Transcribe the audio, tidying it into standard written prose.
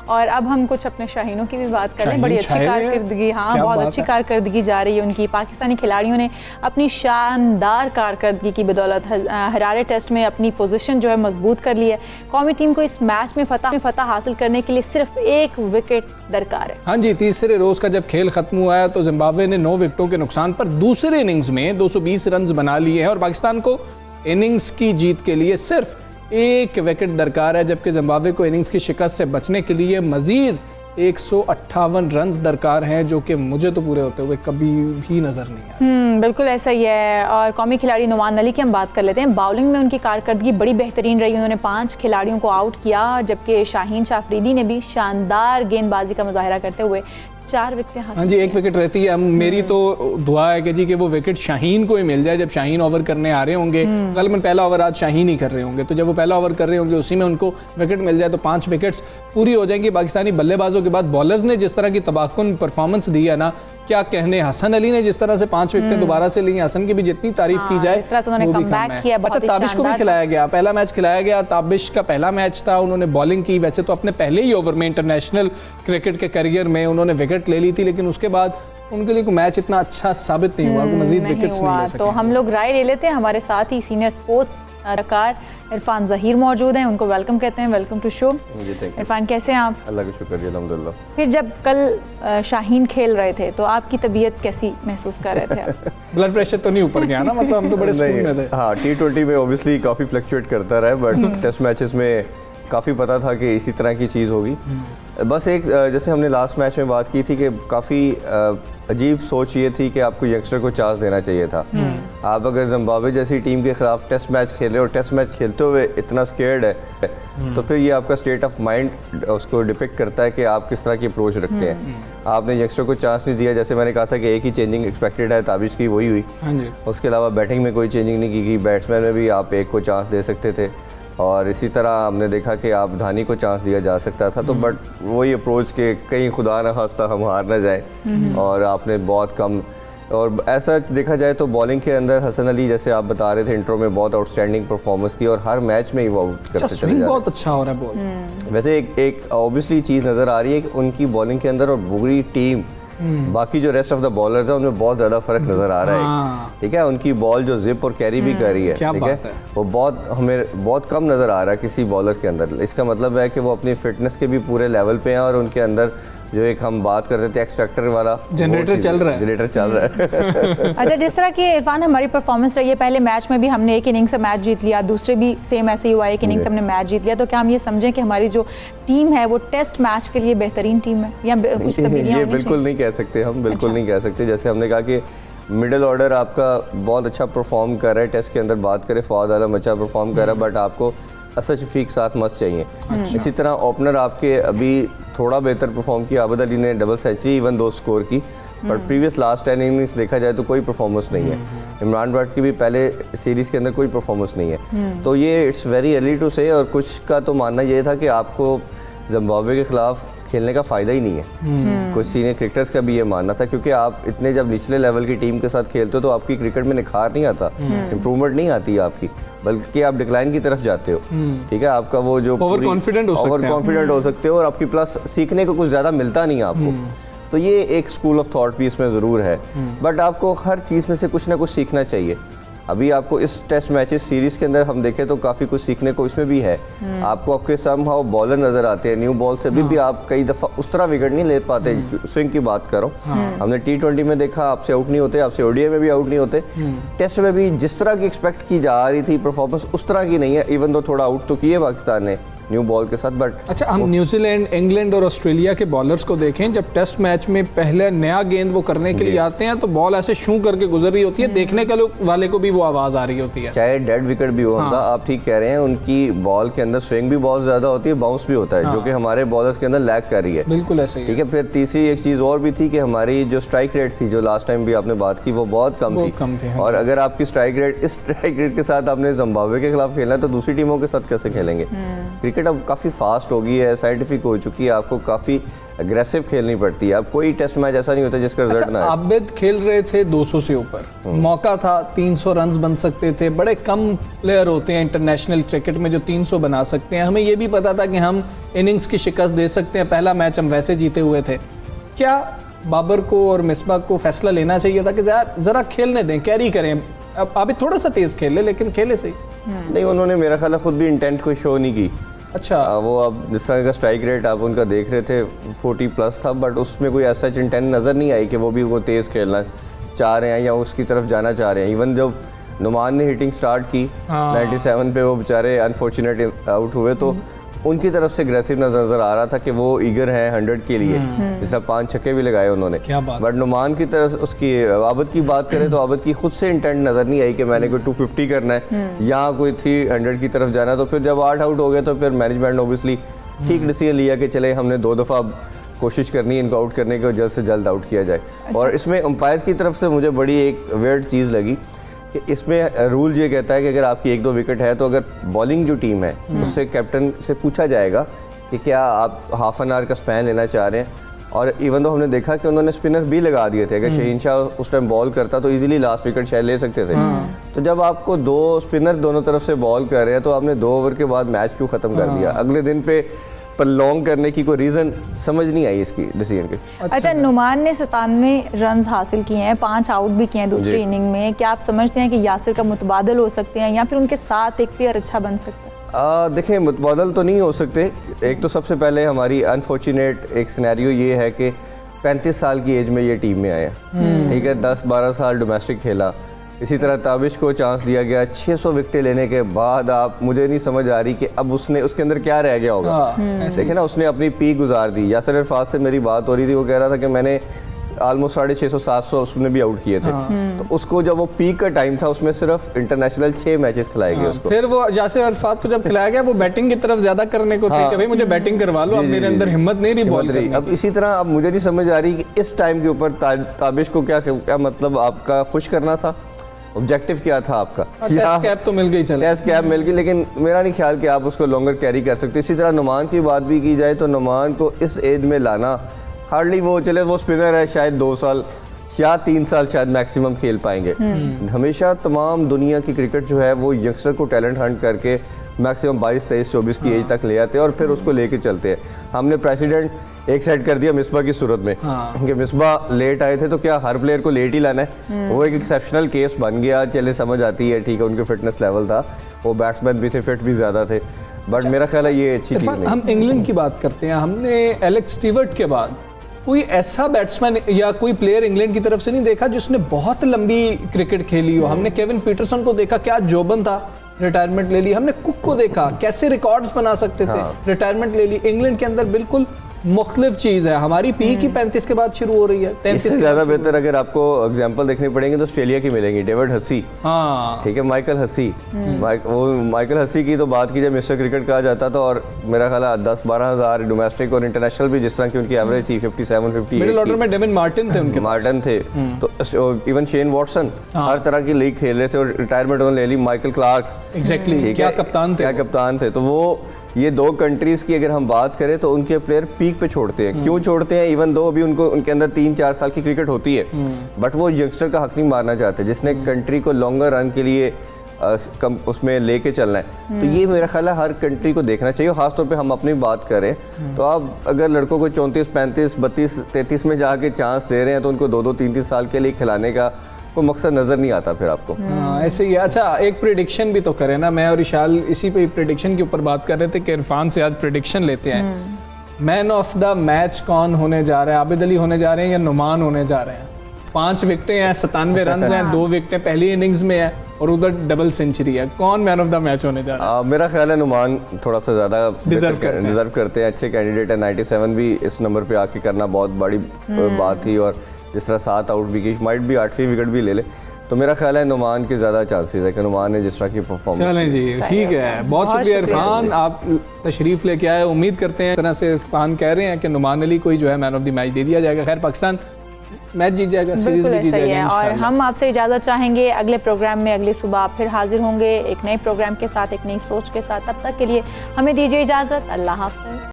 और अब हम कुछ अपने शाहीनों की भी बात कर लें। बड़ी अच्छी कारकर्दगी, हाँ बहुत अच्छी कारकर्दगी जा रही है उनकी। पाकिस्तानी खिलाड़ियों ने अपनी शानदार कारकर्दगी की बदौलत हरारे टेस्ट में अपनी पोजीशन जो है मजबूत कर ली है। कौमी टीम को इस मैच में फतह हासिल करने के लिए सिर्फ 1 विकेट दरकार है। हाँ जी, तीसरे रोज का जब खेल खत्म हुआ है तो जिम्बाब्वे ने 9 विकेटों के नुकसान पर दूसरे इनिंग्स में 220 रन बना लिए हैं और पाकिस्तान को इनिंग्स की जीत के लिए सिर्फ 1 विकेट दरकार है, जबकि जिम्बाब्वे को इनिंग्स की शिकस्त से बचने के लिए मजीद 158 रन दरकार हैं, जो कि मुझे तो पूरे होते हुए कभी भी नजर नहीं आया। बिल्कुल ऐसा ही है। और कौमी खिलाड़ी नुमान अली की हम बात कर लेते हैं। बाउलिंग में उनकी कारकर्दगी बड़ी बेहतरीन रही। उन्होंने 5 खिलाड़ियों को आउट किया, जबकि शाहीन शाफरीदी ने भी शानदार गेंदबाजी का मुजाहिरा करते हुए 4 विकेटें हासिल। हाँ जी, 1 विकेट रहती है। मेरी तो दुआ है कि जी कि वो विकेट शाहीन को ही मिल जाए जब शाहीन ओवर करने आ रहे होंगे। गलबन पहला ओवर आज शाहीन ही कर रहे होंगे, तो जब वो पहला ओवर कर रहे होंगे उसी में उनको विकेट मिल जाए तो 5 विकेट्स पूरी हो जाएंगी। पाकिस्तानी बल्लेबाजों के बाद बॉलर्स ने जिस तरह की तबाहकुन परफॉर्मेंस दी है ना, क्या कहने। हसन अली ने जिस तरह से 5 विकेटें दोबारा से ली, हसन की भी जितनी तारीफ की जाए वो भी कम है। अच्छा, ताबिश को भी खिलाया गया, पहला मैच खिलाया गया। ताबिश का पहला मैच था, उन्होंने बॉलिंग की। वैसे तो अपने पहले ही ओवर में इंटरनेशनल क्रिकेट के करियर में उन्होंने विकेट ले ली थी, लेकिन उसके बाद उनके लिए मैच इतना अच्छा साबित नहीं हुआ, मजीद विकेट्स नहीं ले सके। तो हम लोग राय ले लेते हैं। हमारे साथ ही सीनियर स्पोर्ट्स अदाकार इरफान ज़हीर मौजूद हैं, उनको वेलकम कहते हैं। Welcome to show. इरफान, कैसे हैं आप? अल्लाह का शुक्र, अल्हम्दुलिल्लाह। फिर जब कल शाहीन खेल रहे थे तो आपकी तबीयत कैसी महसूस कर रहे थे आप? ब्लड प्रेशर तो नहीं ऊपर गया ना? मतलब हम तो बड़े सुकून में थे। हाँ, T20 में ऑब्वियसली काफ़ी फ्लक्चुएट करता रहा, बट टेस्ट मैचेस में काफ़ी पता था कि इसी तरह की चीज़ होगी। बस एक जैसे हमने लास्ट मैच में बात की थी कि काफ़ी अजीब सोच ये थी कि आपको यंगस्टर को चांस देना चाहिए था। आप अगर जिम्बाब्वे जैसी टीम के खिलाफ टेस्ट मैच खेल रहे हो और टेस्ट मैच खेलते हुए इतना स्केर्ड है, तो फिर ये आपका स्टेट ऑफ माइंड उसको डिपिक्ट करता है कि आप किस तरह की अप्रोच रखते हैं। आपने यंगस्टर को चांस नहीं दिया। जैसे मैंने कहा था कि एक ही चेंजिंग एक्सपेक्टेड है, ताबिश की वही हुई। उसके अलावा बैटिंग में कोई चेंजिंग नहीं की गई। बैट्समैन में भी आप एक को चांस दे सकते थे और इसी तरह हमने देखा कि आप धानी को चांस दिया जा सकता था। तो बट वही अप्रोच के कहीं खुदा न खास्ता हम हार ना जाए, और आपने बहुत कम। और ऐसा देखा जाए तो बॉलिंग के अंदर हसन अली, जैसे आप बता रहे थे इंट्रो में, बहुत आउटस्टैंडिंग परफॉर्मेंस की और हर मैच में ही वो आउट करते चले जा रहे हैं। बहुत अच्छा हो रहा है बॉल। वैसे एक ऑब्वियसली चीज़ नज़र आ रही है कि उनकी बॉलिंग के अंदर और पूरी टीम, बाकी जो रेस्ट ऑफ द बॉलर्स हैं उनमें बहुत ज़्यादा फर्क नज़र आ रहा है। ठीक है, उनकी बॉल जो जिप और कैरी भी कर रही है, ठीक है, वो हमें बहुत कम नज़र आ रहा है किसी बॉलर के अंदर। इसका मतलब है कि वो अपनी फिटनेस के भी पूरे लेवल पे हैं और उनके अंदर जो एक हम बात करते थे एक्स फैक्टर वाला जनरेटर चल रहा है। अच्छा, जिस तरह की इरफान हमारी परफॉर्मेंस रही है, पहले मैच में भी हमने 1 इनिंग से मैच जीत लिया, दूसरे भी सेम ऐसे ही हुआ, 1 इनिंग से हमने मैच जीत लिया। तो क्या हम ये समझें कि हमारी जो टीम है वो टेस्ट मैच के लिए बेहतरीन टीम है या कुछ तब्दीलियां? ये बिल्कुल नहीं कह सकते हम, बिल्कुल नहीं कह सकते। जैसे हमने कहा कि मिडिल ऑर्डर आपका बहुत अच्छा परफॉर्म कर रहा है टेस्ट के अंदर। बात करें फवाद आलम अच्छा परफॉर्म कर रहा है, बट आपको असद शफीक साथ मत चाहिए। इसी तरह ओपनर आपके अभी थोड़ा बेहतर परफॉर्म किया। आबिद अली ने डबल सेंचुरी इवन 2 स्कोर की, बट प्रीवियस लास्ट 10 इनिंग्स देखा जाए तो कोई परफॉर्मेंस नहीं है। इमरान भट्ट की भी पहले सीरीज़ के अंदर कोई परफॉर्मेंस नहीं है। तो ये इट्स वेरी अर्ली टू से। और कुछ का तो मानना ये था कि आपको जिम्बाब्वे के खिलाफ खेलने का फ़ायदा ही नहीं है। कुछ सीनियर क्रिकेटर्स का भी ये मानना था, क्योंकि आप इतने जब निचले लेवल की टीम के साथ खेलते हो तो आपकी क्रिकेट में निखार नहीं आता, इंप्रूवमेंट नहीं आती है आपकी, बल्कि आप डिक्लाइन की तरफ जाते हो। ठीक है, आपका वो जो ओवर कॉन्फिडेंट हो सकते हो और आपकी प्लस सीखने को कुछ ज़्यादा मिलता नहीं है आपको। तो ये एक स्कूल ऑफ थॉट भी इसमें ज़रूर है, बट आपको हर चीज़ में से कुछ ना कुछ सीखना चाहिए। अभी आपको इस टेस्ट मैचेस सीरीज़ के अंदर हम देखें तो काफ़ी कुछ सीखने को इसमें भी है। आपको आपके समहाउ बॉलर नज़र आते हैं, न्यू बॉल से भी आप कई दफ़ा उस तरह विकेट नहीं ले पाते। स्विंग की बात करो, हमने T20 में देखा आपसे आउट नहीं होते, आपसे ODI में भी आउट नहीं होते। टेस्ट में भी जिस तरह की एक्सपेक्ट की जा रही थी परफॉर्मेंस उस तरह की नहीं है। इवन दो थोड़ा आउट तो किए पाकिस्तान ने न्यू बॉल के साथ, बट अच्छा, हम न्यूजीलैंड, इंग्लैंड और ऑस्ट्रेलिया के बॉलर्स को देखें, जब टेस्ट मैच में पहले नया गेंद वो करने के लिए आते हैं तो बॉल ऐसे शू करके गुजर रही होती है, देखने के वाले को भी वो आवाज़ आ रही होती है, चाहे डेड विकेट भी हो। आप ठीक कह रहे हैं, उनकी बॉल के अंदर स्विंग भी बहुत ज़्यादा होती है, बाउंस भी होता है, जो कि हमारे बॉलर्स के अंदर लैग कर रही है। बिल्कुल ऐसे ही। ठीक है, फिर तीसरी एक चीज़ और भी थी कि हमारी जो स्ट्राइक रेट थी, जो लास्ट टाइम भी आपने बात की, वो बहुत कम थी। और अगर आपकी स्ट्राइक रेट, इस स्ट्राइक रेट के साथ आपने जिम्बाब्वे के खिलाफ खेलना है तो दूसरी टीमों के साथ कैसे खेलेंगे? क्रिकेट क्रिकेट अब काफ़ी फास्ट हो गई है, साइंटिफिक हो चुकी है, आपको काफ़ी अग्रेसिव खेलनी पड़ती है। अब कोई टेस्ट मैच ऐसा नहीं होता जिसका रिजल्ट ना आए। आबिद खेल रहे थे 200 से ऊपर, मौका था 300 रन बन सकते थे। बड़े कम प्लेयर होते हैं इंटरनेशनल क्रिकेट में जो 300 बना सकते हैं। हमें ये भी पता था कि हम इनिंग्स की शिकस्त दे सकते हैं, पहला मैच हम वैसे जीते हुए थे। क्या बाबर को और मिसबा को फैसला लेना चाहिए था कि ज़रा खेलने दें, कैरी करें, अब आबिद थोड़ा सा तेज़ खेले लेकिन खेले सही? नहीं, उन्होंने मेरा ख्याल है खुद भी इंटेंट कोई शो नहीं की। अच्छा, वो अब जिस तरह का स्ट्राइक रेट आप उनका देख रहे थे 40+ था, बट उसमें कोई ऐसा इंटेंट नज़र नहीं आई कि वो भी वो तेज़ खेलना चाह रहे हैं या उसकी तरफ जाना चाह रहे हैं। इवन जब नुमान ने हिटिंग स्टार्ट की 97 पे, वो बेचारे अनफॉर्चुनेट आउट हुए, तो उनकी तरफ से अग्रेसिव नज़र आ रहा था कि वो ईगर हैं 100 के लिए, जैसा 5 छक्के भी लगाए उन्होंने। बट नुमान की तरफ उसकी आबिद की बात करें तो आबिद की खुद से इंटेंट नज़र नहीं आई कि मैंने कोई 250 करना है या कोई 300 की तरफ जाना है। तो फिर जब 8 आउट हो गए तो फिर मैनेजमेंट ओबियसली ठीक डिसीजन लिया कि चले हमने 2 दफ़ा कोशिश करनी है इनको आउट करने की और जल्द से जल्द आउट किया जाए। और इसमें अंपायर की तरफ से मुझे बड़ी एक वियर्ड चीज़ लगी कि इसमें रूल ये कहता है कि अगर आपकी 1-2 विकेट है तो अगर बॉलिंग जो टीम है उससे कैप्टन से पूछा जाएगा कि क्या आप हाफ एन आवर का स्पैन लेना चाह रहे हैं। और इवन तो हमने देखा कि उन्होंने स्पिनर भी लगा दिए थे, अगर शहीन शाह उस टाइम बॉल करता तो इजीली लास्ट विकेट शायद ले सकते थे। तो जब आपको 2 स्पिनर दोनों तरफ से बॉल कर रहे हैं तो आपने 2 ओवर के बाद मैच क्यों ख़त्म कर दिया? अगले दिन पे लॉन्ग करने की कोई रीज़न समझ नहीं आई इसकी डिसीजन के। अच्छा, नुमान ने 97 रन हासिल किए हैं, 5 आउट भी किए हैं दूसरी इनिंग में। क्या आप समझते हैं कि यासिर का मुतबादल हो सकते हैं या फिर उनके साथ एक पेयर अच्छा बन सकता है? देखें, मुतबादल तो नहीं हो सकते। एक तो सबसे पहले हमारी अनफॉर्चुनेट एक सिनेरियो ये है कि 35 साल की एज में ये टीम में आया, ठीक है, 10-12 साल डोमेस्टिक खेला। इसी तरह ताबिश को चांस दिया गया, 600 विकेटें लेने के बाद आप मुझे नहीं समझ आ रही कि अब उसने उसके अंदर क्या रह गया होगा। देखिए ना, उसने अपनी पीक गुजार दी। यासिर अरफात से मेरी बात हो रही थी, वो कह रहा था कि मैंने ऑलमोस्ट 650-700 उसने भी आउट किए थे। तो उसको जब वो पीक का टाइम था उसमें सिर्फ इंटरनेशनल 6 मैचेस खिलाए गए उसको। फिर वो यासिर अरफात को जब खिलाया गया वो बैटिंग की तरफ ज्यादा करने को थे कि भाई मुझे बैटिंग करवा लो, अब मेरे अंदर हिम्मत नहीं रही बॉल करने की। अब इसी तरह अब मुझे नहीं समझ आ रही कि इस टाइम के ऊपर ताबिश को क्या मतलब आपका खुश करना था, ऑब्जेक्टिव क्या था आपका? टेस्ट कैप तो मिल गई, चले टेस्ट कैप मिल गई, लेकिन मेरा नहीं ख्याल कि आप उसको लॉन्गर कैरी कर सकते। इसी तरह नुमान की बात भी की जाए तो नुमान को इस एज में लाना हार्डली, वो चले वो स्पिनर है, शायद 2 साल या 3 साल शायद मैक्सिमम खेल पाएंगे। हमेशा तमाम दुनिया की क्रिकेट जो है वो यंगस्टर को टैलेंट हंट करके मैक्सिमम 22, 23, 24 की एज तक ले आते हैं और फिर उसको लेके चलते हैं। हमने प्रेसिडेंट एक सेट कर दिया मिसबा की सूरत में कि मिसबा लेट आए थे तो क्या हर प्लेयर को लेट ही लाना है? वो एक एक्सेप्शनल केस बन गया, चले समझ आती है, ठीक है, उनके फिटनेस लेवल था, वो बैट्समैन भी थे, फिट भी ज़्यादा थे, बट मेरा ख्याल है ये अच्छी चीज़ नहीं। हम इंग्लैंड की बात करते हैं, हमने एलेक्स स्टीवर्ट के बाद कोई ऐसा बैट्समैन या कोई प्लेयर इंग्लैंड की तरफ से नहीं देखा जिसने बहुत लंबी क्रिकेट खेली हो। हमने केविन पीटरसन को देखा, क्या जोबन था, रिटायरमेंट ले ली। हमने कुक को देखा, कैसे रिकॉर्ड्स बना सकते थे, रिटायरमेंट ले ली। इंग्लैंड के अंदर बिल्कुल मुख्तलिफ चीज़ है। हमारी पी की 35 के बाद शुरू हो रही है। इससे ज़्यादा बेहतर अगर आपको एग्जांपल देखने पड़ेंगे तो ऑस्ट्रेलिया की मिलेंगी, डेविड हसी, ठीक है, माइकल हसी। वो माइकल हसी की तो बात की जाए, मिस्टर क्रिकेट कहा जाता था, और मेरा ख्याल है 10-12 हज़ार डोमेस्टिक और इंटरनेशनल भी जिस तरह की उनकी एवरेज थी 57-58। मिडिल ऑर्डर में डेविड मार्टिन थे, उनके मार्टिन थे, तो इवन शेन वॉटसन हर तरह की लीग खेल रहे थे और रिटायरमेंट उन्होंने ले ली। माइकल क्लार्क, एग्जैक्टली, क्या कप्तान थे। तो वो ये 2 कंट्रीज़ की अगर हम बात करें तो उनके प्लेयर पीक पे छोड़ते हैं। क्यों छोड़ते हैं? इवन दो अभी उनके अंदर 3-4 साल की क्रिकेट होती है, बट वो यंगस्टर का हक नहीं मारना चाहते जिसने कंट्री को लॉन्गर रन के लिए कम उसमें लेके चलना है। तो ये मेरा ख्याल है हर कंट्री को देखना चाहिए। ख़ासतौर पे हम अपनी बात करें तो आप अगर लड़कों को 34, 35, 32, 33 में जाके चांस दे रहे हैं तो उनको 2-2, 3-3 साल के लिए खिलाने का कोई मकसद नज़र नहीं आता फिर आपको। ऐसे ही। अच्छा, एक प्रेडिक्शन भी तो करें ना, मैं और इशाल इसी पे प्रेडिक्शन के ऊपर बात कर रहे थे कि इरफान से आज प्रेडिक्शन लेते हैं। मैन ऑफ द मैच कौन होने जा रहा है? आबिद अली होने जा रहे हैं या नुमान होने जा रहे हैं? 5 विकेटें हैं, 97 रन हैं, 2 विकेटें पहली इनिंग्स में है और उधर डबल सेंचुरी है। कौन मैन ऑफ द मैच होने जा रहा है? मेरा ख्याल है नुमान थोड़ा सा ज़्यादा डिजर्व करते हैं, अच्छे कैंडिडेट है। 97 भी इस नंबर पे आके करना बहुत बड़ी बात थी, और जिस तरह 7 आउट भी की, माइट भी 8वीं विकेट भी ले ले, तो मेरा ख्याल है नुमान के ज़्यादा चांसेस है कि नुमान ने जिस तरह की परफॉर्मेंस। चलें जी, ठीक है, बहुत शुक्रिया इरफान, आप तशरीफ़ लेके आए। उम्मीद करते हैं इस तरह से इरफान कह रहे हैं कि नुमान अली को जो है मैन ऑफ द मैच दे दिया जाएगा। खैर, पाकिस्तान मैच जीत जाएगा, सीरीज भी जीत जाएगा और हम आपसे इजाज़त चाहेंगे। अगले प्रोग्राम में अगली सुबह फिर हाजिर होंगे एक नए प्रोग्राम के साथ, एक नई सोच के साथ। तब तक के लिए हमें दीजिए इजाज़त। अल्लाह हाफ़िज़।